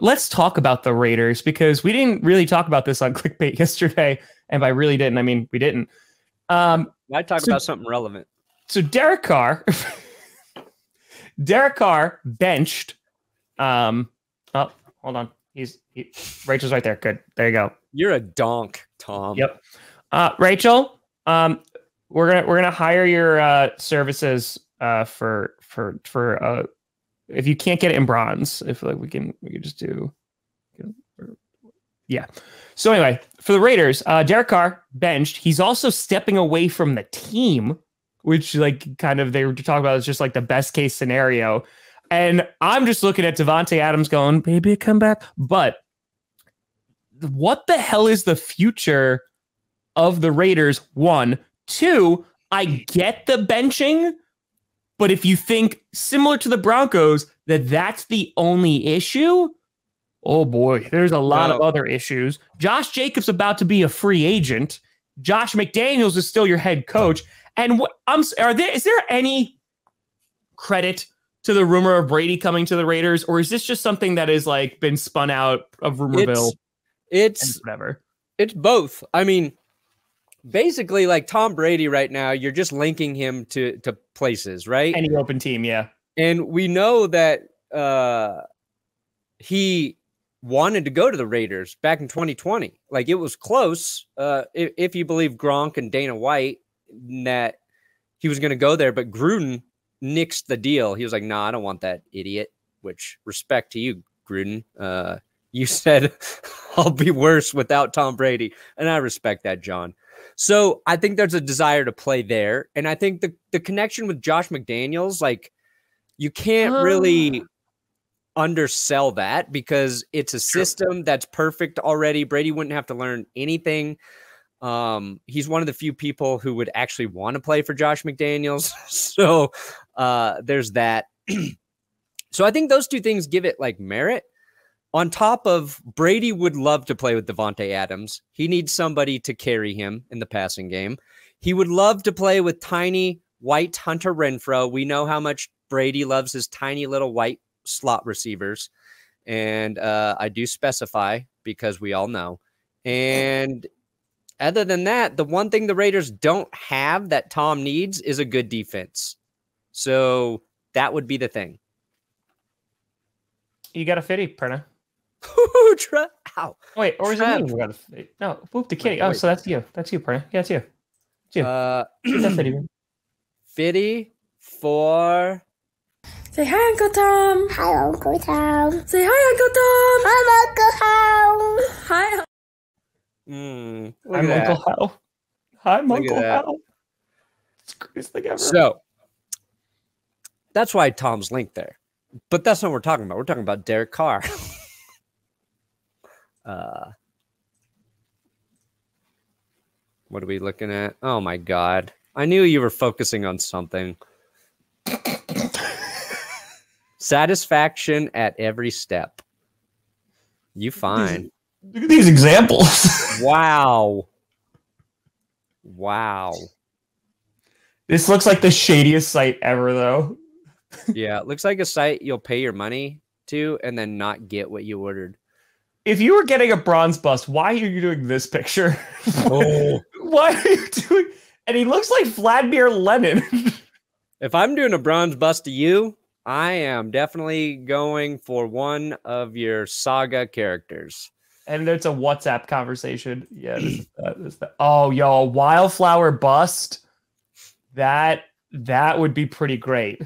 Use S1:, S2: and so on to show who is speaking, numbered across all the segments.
S1: let's talk about the Raiders, because we didn't really talk about this on Clickbait yesterday. And by really didn't, I mean we didn't.
S2: I talk about something relevant.
S1: So Derek Carr, benched. Oh, hold on. Rachel's right there. Good. There you go.
S2: You're a donk, Tom.
S1: Yep. Rachel, we're gonna hire your services for if you can't get it in bronze, if like we can just do. Yeah. So anyway, for the Raiders, Derek Carr benched. He's also stepping away from the team, which like kind of they were talking about is just like the best case scenario. And I'm just looking at Davante Adams going, baby, come back. But what the hell is the future of the Raiders? 1, 2, I get the benching, but if you think similar to the Broncos that that's the only issue, oh boy, there's a lot of other issues. Josh Jacobs about to be a free agent. Josh McDaniels is still your head coach. And is there any credit to the rumor of Brady coming to the Raiders, or is this just something that has like been spun out of Rumorville?
S2: It's
S1: whatever.
S2: It's both. I mean, basically, like Tom Brady right now, you're just linking him to places, right?
S1: Any open team, yeah.
S2: And we know that he wanted to go to the Raiders back in 2020. Like it was close, if you believe Gronk and Dana White, that he was going to go there, but Gruden nixed the deal. He was like, "Nah, I don't want that idiot." Which, respect to you, Gruden. You said I'll be worse without Tom Brady, and I respect that, John. So I think there's a desire to play there, and I think the connection with Josh McDaniels, like you can't really undersell that because it's a system that's perfect already. Brady wouldn't have to learn anything. He's one of the few people who would actually want to play for Josh McDaniels. So there's that. So I think those two things give it like merit. On top of Brady would love to play with Davante Adams. He needs somebody to carry him in the passing game. He would love to play with tiny white Hunter Renfrow. We know how much Brady loves his tiny little white slot receivers. And I do specify because we all know. And other than that, the one thing the Raiders don't have that Tom needs is a good defense. So that would be the thing.
S1: You got a fitty, Perna.
S2: Ow.
S1: Wait, or is it me? No, whoop the kitty. Oh, so that's you. That's you, Perna. Yeah, it's you. It's you. That's fitty.
S2: Fitty for...
S3: Say hi, Uncle Tom.
S4: Hi, Uncle Tom.
S3: Say hi, Uncle Tom.
S4: Hi, Uncle Tom.
S3: Hi.
S1: I'm Uncle Hal. I'm Uncle Hal. It's the greatest thing ever.
S2: So that's why Tom's linked there. But that's not what we're talking about. We're talking about Derek Carr. What are we looking at? Oh, my God. I knew you were focusing on something. Satisfaction at every step. You fine.
S1: Look at these examples.
S2: Wow. Wow.
S1: This looks like the shadiest site ever, though.
S2: Yeah, it looks like a site you'll pay your money to and then not get what you ordered.
S1: If you were getting a bronze bust, why are you doing this picture?
S2: Oh.
S1: Why are you doing... And he looks like Vladimir Lenin.
S2: If I'm doing a bronze bust to you, I am definitely going for one of your saga characters.
S1: And it's a WhatsApp conversation. Yeah, this is that. Oh, yo, a wildflower bust. That would be pretty great.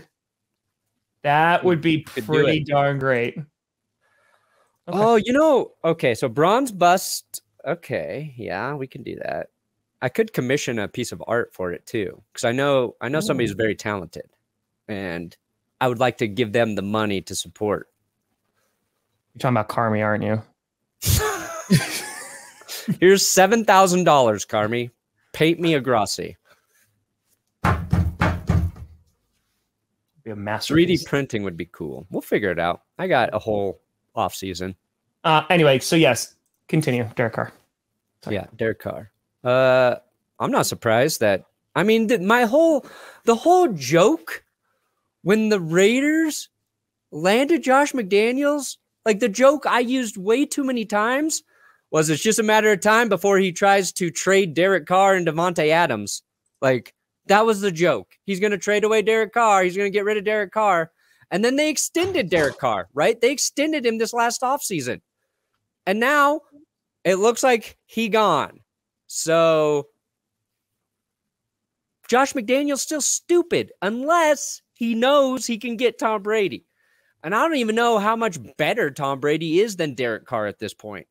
S1: That would be pretty darn great.
S2: Okay. Oh, you know, okay, so bronze bust. Okay, yeah, we can do that. I could commission a piece of art for it too, because I know somebody's very talented, and I would like to give them the money to support.
S1: You're talking about Carmi, aren't you?
S2: Here's $7,000, Carmi. Paint me a Grossi.
S1: Be a masterpiece.
S2: 3D printing would be cool. We'll figure it out. I got a whole off season.
S1: Anyway, so yes, continue, Derek Carr.
S2: Sorry. Yeah, Derek Carr. I'm not surprised that. I mean, the whole joke when the Raiders landed Josh McDaniels, Like the joke I used way too many times was it's just a matter of time before he tries to trade Derek Carr and Devontae Adams. Like that was the joke. He's going to trade away Derek Carr. He's going to get rid of Derek Carr. And then they extended Derek Carr, right? They extended him this last offseason. And now it looks like he gone. So Josh McDaniel's still stupid unless he knows he can get Tom Brady. And I don't even know how much better Tom Brady is than Derek Carr at this point.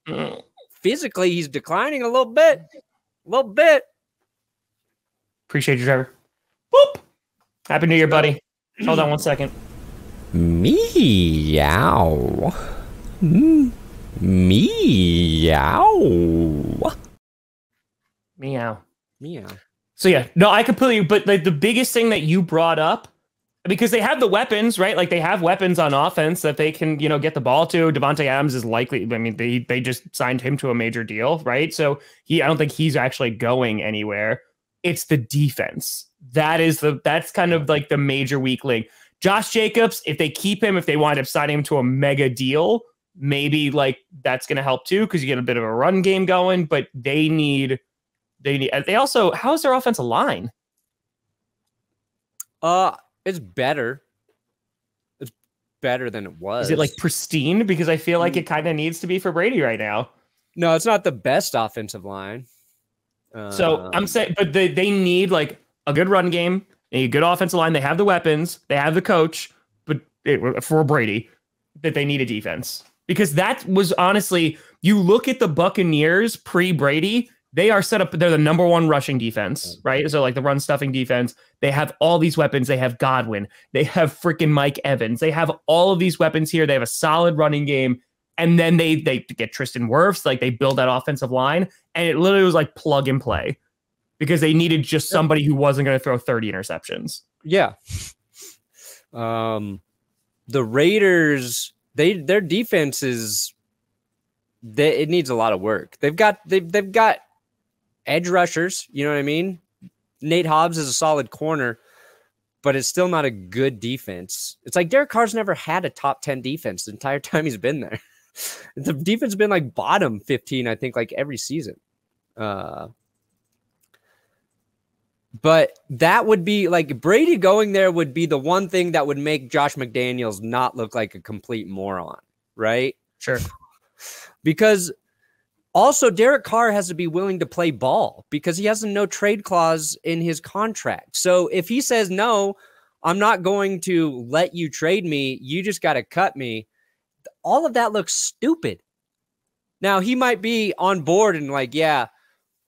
S2: Physically, he's declining a little bit. A little bit.
S1: Appreciate you, Trevor. Boop. Happy New Year, buddy. Hold on 1 second.
S2: Meow. Meow.
S1: Meow.
S2: Meow.
S1: So yeah, no, I completely, but like the biggest thing that you brought up, because they have the weapons, right? Like they have weapons on offense that they can, get the ball to. Devontae Adams is likely, I mean, they just signed him to a major deal, right? So I don't think he's actually going anywhere. It's the defense. That's kind of like the major weak link. Josh Jacobs, if they keep him, if they wind up signing him to a mega deal, maybe like that's going to help too, because you get a bit of a run game going, but they also, how's their offensive line?
S2: It's better. It's better than it was.
S1: Is it like pristine? Because I feel like it kind of needs to be for Brady right now.
S2: No, it's not the best offensive line.
S1: So I'm saying, but they need like a good run game, a good offensive line. They have the weapons, they have the coach, but for Brady, that they need a defense. Because that was honestly, you look at the Buccaneers pre-Brady, they are set up, they're the number one rushing defense, right? So like the run stuffing defense, they have all these weapons. They have Godwin, they have freaking Mike Evans. They have all of these weapons here. They have a solid running game. And then they get Tristan Wirfs, like they build that offensive line. And it literally was like plug and play because they needed just somebody who wasn't going to throw 30 interceptions.
S2: Yeah. The Raiders, their defense is, it needs a lot of work. They've got edge rushers, you know what I mean? Nate Hobbs is a solid corner, but it's still not a good defense. It's like Derek Carr's never had a top 10 defense the entire time he's been there. The defense has been like bottom 15, I think, like every season. But that would be like Brady going there would be the one thing that would make Josh McDaniels not look like a complete moron, right?
S1: Sure.
S2: Because also Derek Carr has to be willing to play ball because he has a no trade clause in his contract. So if he says, no, I'm not going to let you trade me, you just got to cut me, all of that looks stupid. Now he might be on board and like, yeah,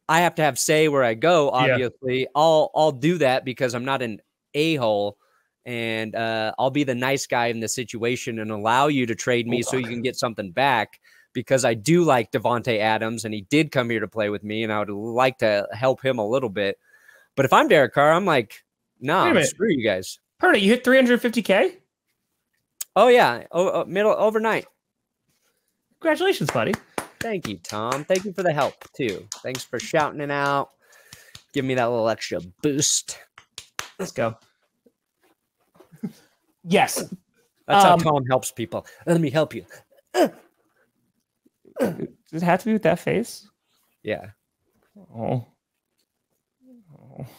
S2: I have to have say where I go. Obviously, yeah. I'll do that because I'm not an a-hole, and I'll be the nice guy in the situation and allow you to trade me so you can get something back because I do like Devontae Adams and he did come here to play with me and I would like to help him a little bit. But if I'm Derek Carr, I'm like, nah, screw you guys.
S1: Perna, you hit 350K?
S2: Oh yeah, overnight.
S1: Congratulations, buddy.
S2: Thank you, Tom. Thank you for the help too. Thanks for shouting it out. Give me that little extra boost.
S1: Let's go. Yes.
S2: That's how Tom helps people. Let me help you.
S1: Does it have to be with that face?
S2: Yeah.
S1: Oh.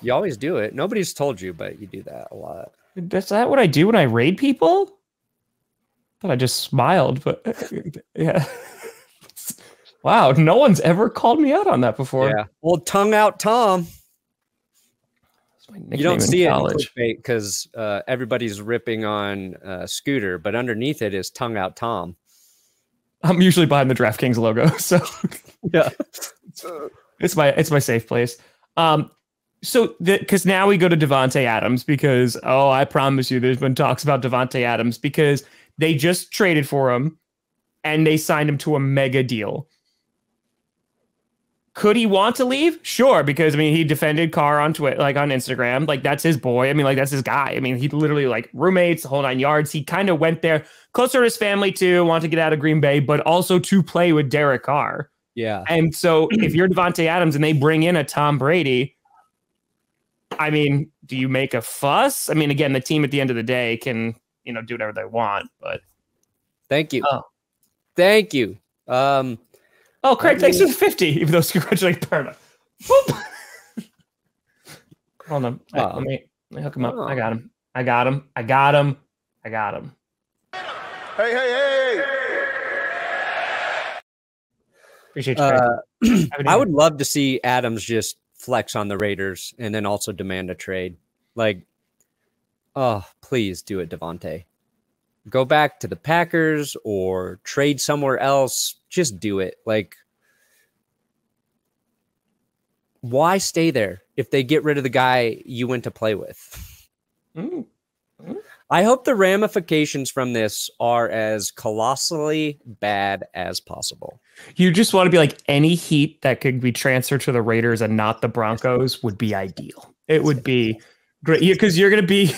S2: You always do it. Nobody's told you, but you do that a lot.
S1: Is that what I do when I raid people? But I just smiled, but yeah. Wow, no one's ever called me out on that before.
S2: Yeah. Well, tongue out Tom. You don't see it in clickbait because everybody's ripping on Scooter, but underneath it is tongue out Tom.
S1: I'm usually behind the DraftKings logo, so
S2: yeah,
S1: it's my safe place. So because now we go to Devontae Adams because I promise you, there's been talks about Devontae Adams because they just traded for him and they signed him to a mega deal. Could he want to leave? Sure, because I mean he defended Carr on Twitter, like on Instagram, like that's his boy. I mean, like that's his guy. I mean, he literally like roommates, the whole 9 yards. He kind of went there closer to his family too, wanted to get out of Green Bay, but also to play with Derek Carr.
S2: Yeah.
S1: And so if you're Devontae Adams and they bring in a Tom Brady, I mean, do you make a fuss? I mean, again, the team at the end of the day can, do whatever they want, but
S2: thank you. Thank you.
S1: Oh, Craig, thanks for the 50, even though it's congratulating Perna. Hold on. Let me hook him up. I got him.
S4: Hey.
S1: Appreciate you, Craig.
S2: I would love to see Adams just flex on the Raiders and then also demand a trade. Like, oh, please do it, Devontae. Go back to the Packers or trade somewhere else. Just do it. Like, why stay there if they get rid of the guy you went to play with? I hope the ramifications from this are as colossally bad as possible.
S1: You just want to be like, any Heat that could be transferred to the Raiders and not the Broncos would be ideal. It would be great because you're going to be,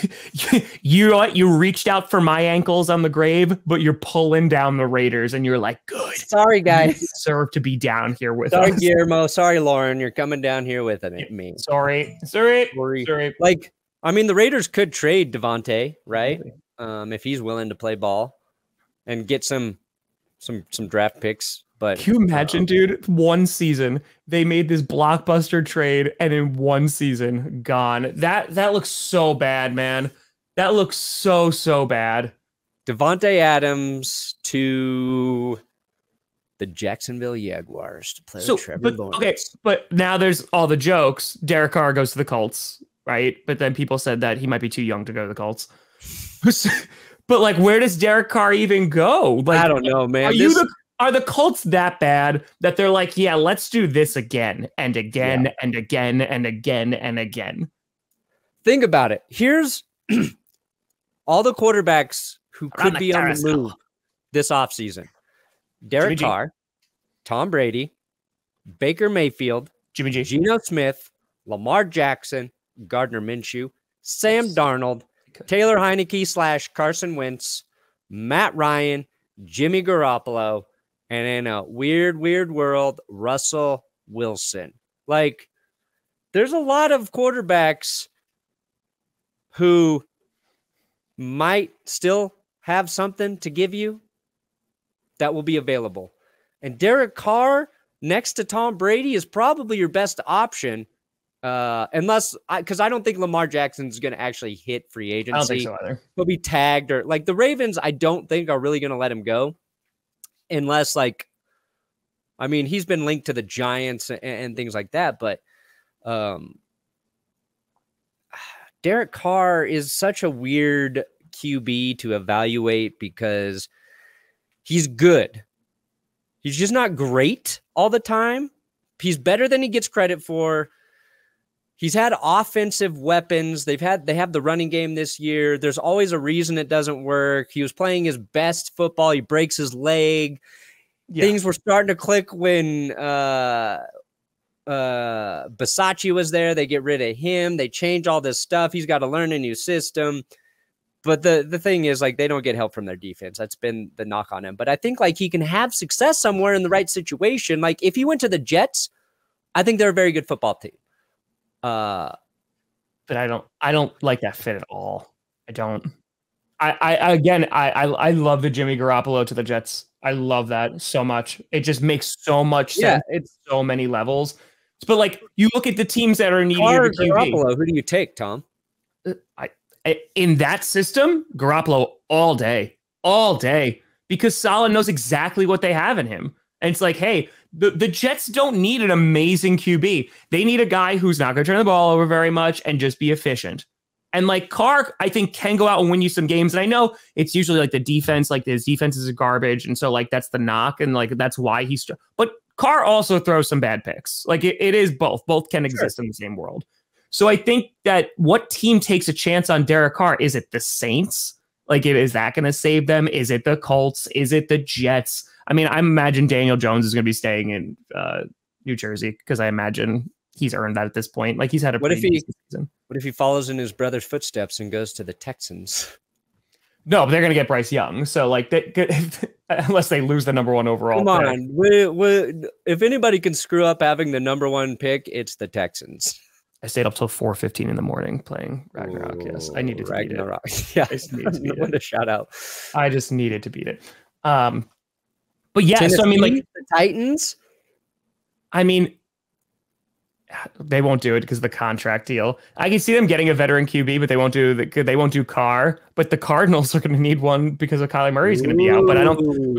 S1: you reached out for my ankles on the grave, but you're pulling down the Raiders and you're like, good.
S2: Sorry, guys.
S1: You deserve to be down here with
S2: Sorry,
S1: us.
S2: Guillermo. Sorry, Lauren. You're coming down here with me.
S1: Sorry.
S2: Like, I mean, the Raiders could trade Devontae, right? If he's willing to play ball and get some draft picks. But
S1: can you imagine, dude? One season they made this blockbuster trade, and in one season, gone. That looks so bad, man. That looks so bad.
S2: Devontae Adams to the Jacksonville Jaguars to play with Trevor Lawrence.
S1: Okay, but now there's all the jokes. Derek Carr goes to the Colts, right? But then people said that he might be too young to go to the Colts. But like, where does Derek Carr even go? Like,
S2: I don't know, man.
S1: Are the Colts that bad that they're like, yeah, let's do this again and again and again and again and again?
S2: Think about it. Here's all the quarterbacks who could be on the move this offseason. Derek Carr, Tom Brady, Baker Mayfield,
S1: Jimmy G,
S2: Geno Smith, Lamar Jackson, Gardner Minshew, Sam Darnold, Taylor Heineke / Carson Wentz, Matt Ryan, Jimmy Garoppolo, and in a weird world, Russell Wilson. Like, there's a lot of quarterbacks who might still have something to give you that will be available. And Derek Carr next to Tom Brady is probably your best option. Because I don't think Lamar Jackson's going to actually hit free agency.
S1: I don't think so either.
S2: He'll be tagged, or like the Ravens, I don't think are really going to let him go unless, like, I mean, he's been linked to the Giants and things like that. But Derek Carr is such a weird QB to evaluate because he's good. He's just not great all the time. He's better than he gets credit for. He's had offensive weapons. They have the running game this year. There's always a reason it doesn't work. He was playing his best football. He breaks his leg. Yeah. Things were starting to click when Bisaccia was there. They get rid of him. They change all this stuff. He's got to learn a new system. But the thing is, like, they don't get help from their defense. That's been the knock on him. But I think, like, he can have success somewhere in the right situation. Like, if he went to the Jets, I think they're a very good football team.
S1: But I don't like that fit at all. I don't. I love the Jimmy Garoppolo to the Jets. I love that so much. It just makes so much sense. It's so many levels. But like, you look at the teams that are needing
S2: Carr, Garoppolo. Who do you take, Tom?
S1: In that system, Garoppolo all day, because Saleh knows exactly what they have in him. And it's like, hey, the Jets don't need an amazing QB. They need a guy who's not going to turn the ball over very much and just be efficient. And like Carr, I think, can go out and win you some games. And I know it's usually like the defense, like his defense is garbage. And so like that's the knock. And like that's why he's. But Carr also throws some bad picks. Like it is both. Both can exist in the same world. So I think that what team takes a chance on Derek Carr? Is it the Saints? Like, is that going to save them? Is it the Colts? Is it the Jets? I mean, I imagine Daniel Jones is going to be staying in New Jersey because I imagine he's earned that at this point. Like, he's had a
S2: what if
S1: season.
S2: What if he follows in his brother's footsteps and goes to the Texans?
S1: No, but they're going to get Bryce Young. So, like, unless they lose the number one overall.
S2: Come on. If anybody can screw up having the number one pick, it's the Texans.
S1: I stayed up till 4:15 in the morning playing Ragnarok. Yes, I needed to beat it.
S2: Yeah,
S1: I just needed to beat
S2: what a shout out.
S1: I just needed to beat it. But yeah,
S2: Tennessee,
S1: so I mean, like
S2: the Titans.
S1: I mean, they won't do it because of the contract deal. I can see them getting a veteran QB, but they won't do Carr. But the Cardinals are going to need one because of Kyler Murray's going to be out. But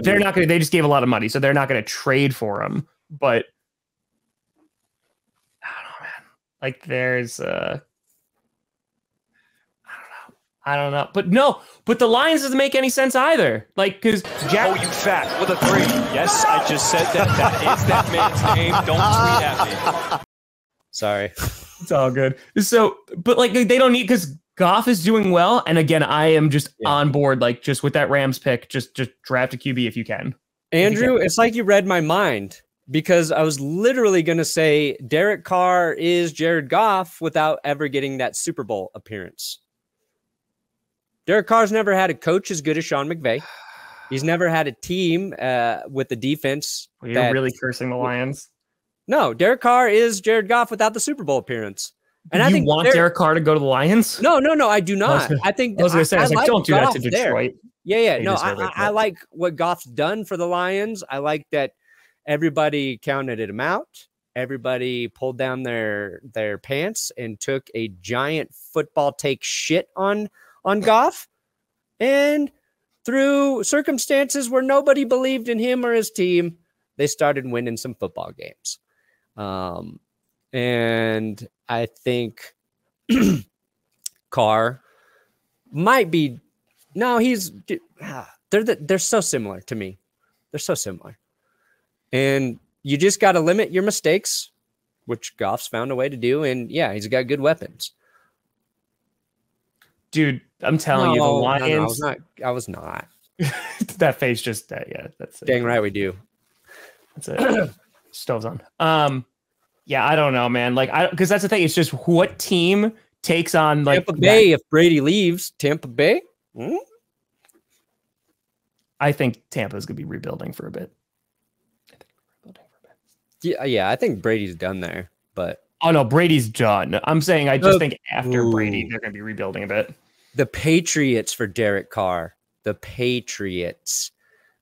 S1: they're not going to. They just gave a lot of money, so they're not going to trade for him. But I don't know, man. Like there's I don't know. But the Lions doesn't make any sense either. Like, because
S4: Oh, you fat with a 3. Yes, I just said that. That is that man's name. Don't tweet at me.
S2: Sorry.
S1: It's all good. So, but like they don't need, because Goff is doing well. And again, I am just on board, like just with that Rams pick, just draft a QB if you can.
S2: Andrew, it's like you read my mind, because I was literally going to say Derek Carr is Jared Goff without ever getting that Super Bowl appearance. Derek Carr's never had a coach as good as Sean McVay. He's never had a team with the defense.
S1: Well, you're really cursing the Lions.
S2: No, Derek Carr is Jared Goff without the Super Bowl appearance. And I think
S1: Derek Carr to go to the Lions?
S2: No, I do not. I think
S1: I was going to say, I was like, don't do that to Detroit.
S2: Yeah. No, I like what Goff's done for the Lions. I like that everybody counted him out. Everybody pulled down their pants and took a giant football take shit on Goff. And through circumstances where nobody believed in him or his team, they started winning some football games. And I think Carr might be, they're so similar to me. They're so similar. And you just got to limit your mistakes, which Goff's found a way to do. And yeah, he's got good weapons.
S1: Dude, I'm telling you, the Lions.
S2: No, I was not.
S1: That face just, yeah, that's it.
S2: Dang right we do.
S1: That's it. Stove's on. Yeah, I don't know, man. Like, because that's the thing. It's just what team takes on like
S2: Tampa Bay. If Brady leaves, Tampa Bay.
S1: I think Tampa's gonna be rebuilding for a bit.
S2: Yeah, I think Brady's done there. But
S1: oh no, Brady's done. I'm saying I just think after Brady, they're gonna be rebuilding a bit.
S2: The Patriots for Derek Carr. The Patriots.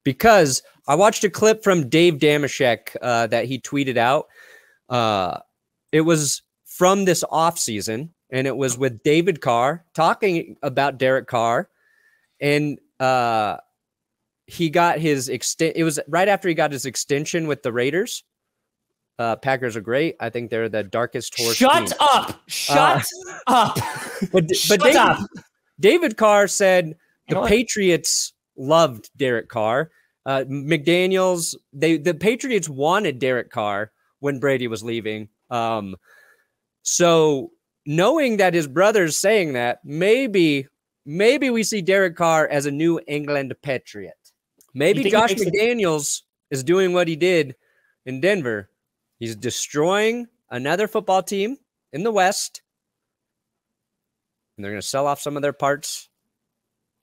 S2: Because I watched a clip from Dave Damashek that he tweeted out. It was from this offseason, and it was with David Carr talking about Derek Carr. And he got his it was right after he got his extension with the Raiders. Packers are great. I think they're the darkest horse.
S1: Shut up.
S2: But David Carr said the Patriots loved Derek Carr. McDaniels, the Patriots wanted Derek Carr when Brady was leaving. So knowing that his brother's saying that, maybe we see Derek Carr as a New England Patriot. Maybe Josh McDaniels is doing what he did in Denver. He's destroying another football team in the West, and they're going to sell off some of their parts,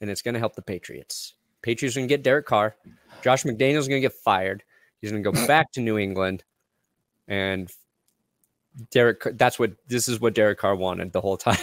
S2: and it's going to help the Patriots. Patriots are going to get Derek Carr. Josh McDaniels is going to get fired. He's going to go back to New England, and this is what Derek Carr wanted the whole time.